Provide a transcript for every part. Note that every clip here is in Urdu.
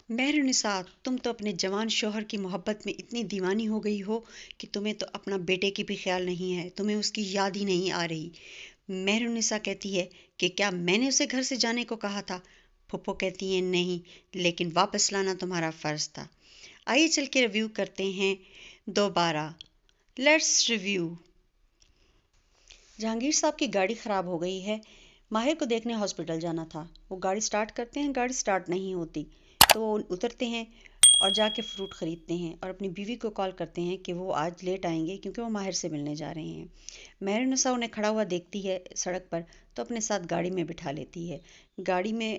مہرنسا، تم تو اپنے جوان شوہر کی محبت میں اتنی دیوانی ہو گئی ہو کہ تمہیں تو اپنا بیٹے کی بھی خیال نہیں ہے، تمہیں اس کی یاد ہی نہیں آ رہی۔ مہرنسا کہتی ہے کہ کیا میں نے اسے گھر سے جانے کو کہا تھا؟ پھپھو کہتی ہیں نہیں، لیکن واپس لانا تمہارا فرض تھا۔ آئیے چل کے ریویو کرتے ہیں دوبارہ۔ Let's review. جہانگیر صاحب کی گاڑی خراب ہو گئی ہے، ماہر کو دیکھنے ہاسپٹل جانا تھا۔ وہ گاڑی سٹارٹ کرتے ہیں، گاڑی سٹارٹ نہیں ہوتی تو وہ اترتے ہیں اور جا کے فروٹ خریدتے ہیں اور اپنی بیوی کو کال کرتے ہیں کہ وہ آج لیٹ آئیں گے کیونکہ وہ ماہر سے ملنے جا رہے ہیں۔ مہرنسا انہیں کھڑا ہوا دیکھتی ہے سڑک پر تو اپنے ساتھ گاڑی میں بٹھا لیتی ہے۔ گاڑی میں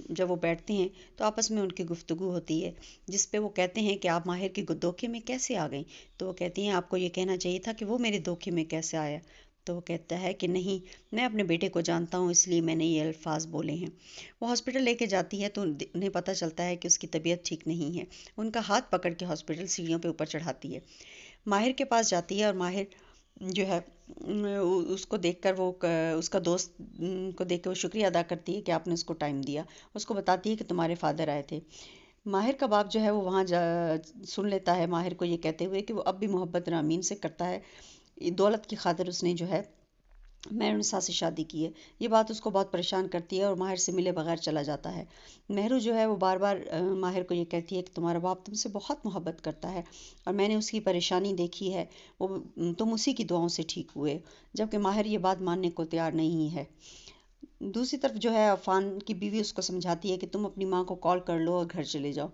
جب وہ بیٹھتے ہیں تو آپس میں ان کی گفتگو ہوتی ہے، جس پہ وہ کہتے ہیں کہ آپ ماہر کی دھوکے میں کیسے آ گئیں؟ تو وہ کہتی ہیں آپ کو یہ کہنا چاہیے تھا کہ وہ میرے دھوکے میں کیسے آیا؟ تو وہ کہتا ہے کہ نہیں، میں اپنے بیٹے کو جانتا ہوں، اس لیے میں نے یہ الفاظ بولے ہیں۔ وہ ہاسپٹل لے کے جاتی ہے تو انہیں پتہ چلتا ہے کہ اس کی طبیعت ٹھیک نہیں ہے۔ ان کا ہاتھ پکڑ کے ہاسپٹل سیڑھیوں پہ اوپر چڑھاتی ہے، ماہر کے پاس جاتی ہے اور ماہر جو ہے اس کو دیکھ کر وہ اس کا دوست کو دیکھ کے وہ شکریہ ادا کرتی ہے کہ آپ نے اس کو ٹائم دیا۔ اس کو بتاتی ہے کہ تمہارے فادر آئے تھے۔ ماہر کا باپ جو ہے وہ وہاں سن لیتا ہے ماہر کو یہ کہتے ہوئے کہ وہ اب بھی محبت رامین سے کرتا ہے، دولت کی خاطر اس نے جو ہے مہرنسا سے شادی کی ہے۔ یہ بات اس کو بہت پریشان کرتی ہے اور ماہر سے ملے بغیر چلا جاتا ہے۔ مہرو جو ہے وہ بار بار ماہر کو یہ کہتی ہے کہ تمہارا باپ تم سے بہت محبت کرتا ہے اور میں نے اس کی پریشانی دیکھی ہے، وہ تم اسی کی دعاؤں سے ٹھیک ہوئے، جبکہ ماہر یہ بات ماننے کو تیار نہیں ہے۔ دوسری طرف جو ہے عفان کی بیوی اس کو سمجھاتی ہے کہ تم اپنی ماں کو کال کر لو اور گھر چلے جاؤ،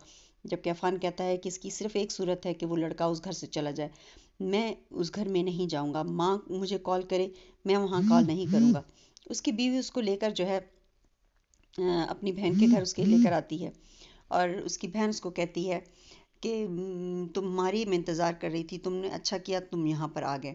جبکہ عفان کہتا ہے کہ اس کی صرف ایک صورت ہے کہ وہ لڑکا اس گھر سے چلا جائے، میں اس گھر میں نہیں جاؤں گا، ماں مجھے کال کرے میں وہاں کال نہیں کروں گا۔ اس کی بیوی اس کو لے کر جو ہے اپنی بہن کے گھر اس کے لے کر آتی ہے اور اس کی بہن اس کو کہتی ہے کہ تمہاری میں انتظار کر رہی تھی، تم نے اچھا کیا تم یہاں پر آ گئے۔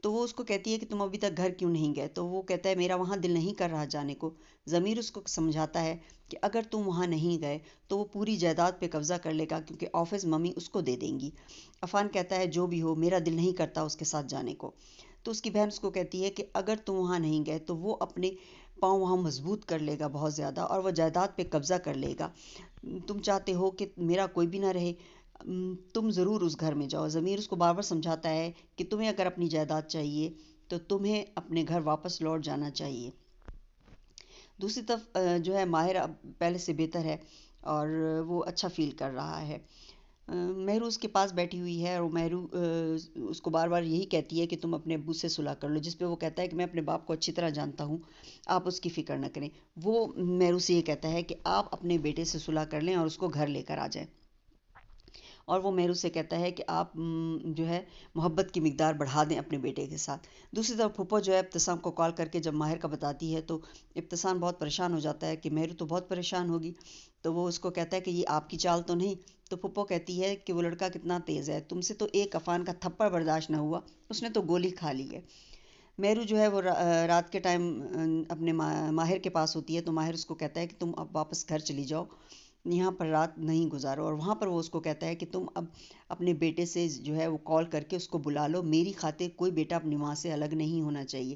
تو وہ اس کو کہتی ہے کہ تم ابھی تک گھر کیوں نہیں گئے؟ تو وہ کہتا ہے میرا وہاں دل نہیں کر رہا جانے کو۔ ضمیر اس کو سمجھاتا ہے کہ اگر تم وہاں نہیں گئے تو وہ پوری جائیداد پہ قبضہ کر لے گا کیونکہ آفس ممی اس کو دے دیں گی۔ عفان کہتا ہے جو بھی ہو میرا دل نہیں کرتا اس کے ساتھ جانے کو۔ تو اس کی بہن اس کو کہتی ہے کہ اگر تم وہاں نہیں گئے تو وہ اپنے پاؤں وہاں مضبوط کر لے گا بہت زیادہ اور وہ جائیداد پہ قبضہ کر لے گا۔ تم چاہتے ہو کہ میرا کوئی بھی نہ رہے، تم ضرور اس گھر میں جاؤ۔ ضمیر اس کو بار بار سمجھاتا ہے کہ تمہیں اگر اپنی جائیداد چاہیے تو تمہیں اپنے گھر واپس لوٹ جانا چاہیے۔ دوسری طرف جو ہے ماہر اب پہلے سے بہتر ہے اور وہ اچھا فیل کر رہا ہے۔ مہرو اس کے پاس بیٹھی ہوئی ہے اور مہرو اس کو بار بار یہی کہتی ہے کہ تم اپنے ابو سے صلح کر لو، جس پہ وہ کہتا ہے کہ میں اپنے باپ کو اچھی طرح جانتا ہوں، آپ اس کی فکر نہ کریں۔ وہ مہرو سے یہ کہتا ہے کہ آپ اپنے بیٹے سے صلح کر لیں اور اس کو گھر لے کر آ جائیں، اور وہ مہرو سے کہتا ہے کہ آپ جو ہے محبت کی مقدار بڑھا دیں اپنے بیٹے کے ساتھ۔ دوسری طرف پھپھو جو ہے ابتسام کو کال کر کے جب ماہر کا بتاتی ہے تو ابتسام بہت پریشان ہو جاتا ہے کہ مہرو تو بہت پریشان ہوگی، تو وہ اس کو کہتا ہے کہ یہ آپ کی چال تو نہیں؟ تو پھپھو کہتی ہے کہ وہ لڑکا کتنا تیز ہے، تم سے تو ایک عفان کا تھپڑ برداشت نہ ہوا، اس نے تو گولی کھا لی ہے۔ مہرو جو ہے وہ رات کے ٹائم اپنے ماہر کے پاس ہوتی ہے تو ماہر اس کو کہتا ہے کہ تم اب واپس گھر چلی جاؤ، یہاں پر رات نہیں گزارو، اور وہاں پر وہ اس کو کہتا ہے کہ تم اب اپنے بیٹے سے جو ہے وہ کال کر کے اس کو بلا لو، میری خاطر کوئی بیٹا اپنی ماں سے الگ نہیں ہونا چاہیے۔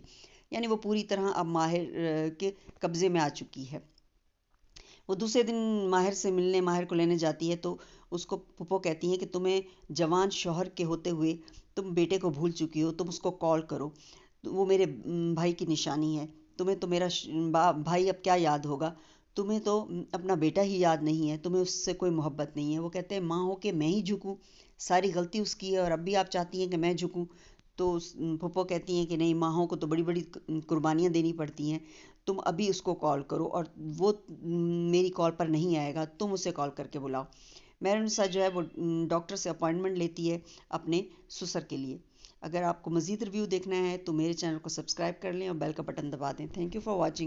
یعنی وہ پوری طرح اب ماہر کے قبضے میں آ چکی ہے۔ وہ دوسرے دن ماہر سے ملنے ماہر کو لینے جاتی ہے تو اس کو پھپھو کہتی ہیں کہ تمہیں جوان شوہر کے ہوتے ہوئے تم بیٹے کو بھول چکی ہو، تم اس کو کال کرو، وہ میرے بھائی کی نشانی ہے، تمہیں تو میرا بھائی اب کیا یاد ہوگا، تمہیں تو اپنا بیٹا ہی یاد نہیں ہے، تمہیں اس سے کوئی محبت نہیں ہے۔ وہ کہتے ہیں ماں ہو کے میں ہی جھکوں، ساری غلطی اس کی ہے اور اب بھی آپ چاہتی ہیں کہ میں جھکوں؟ تو پھپھو کہتی ہیں کہ نہیں، ماں کو تو بڑی بڑی قربانیاں دینی پڑتی ہیں، تم ابھی اس کو کال کرو اور وہ میری کال پر نہیں آئے گا، تم اسے کال کر کے بلاؤ۔ مہرنسا جو ہے وہ ڈاکٹر سے اپوائنٹمنٹ لیتی ہے اپنے سسر کے لیے۔ اگر آپ کو مزید ریویو دیکھنا ہے تو میرے چینل کو سبسکرائب کر لیں اور بیل کا بٹن دبا دیں۔ Thank you for watching.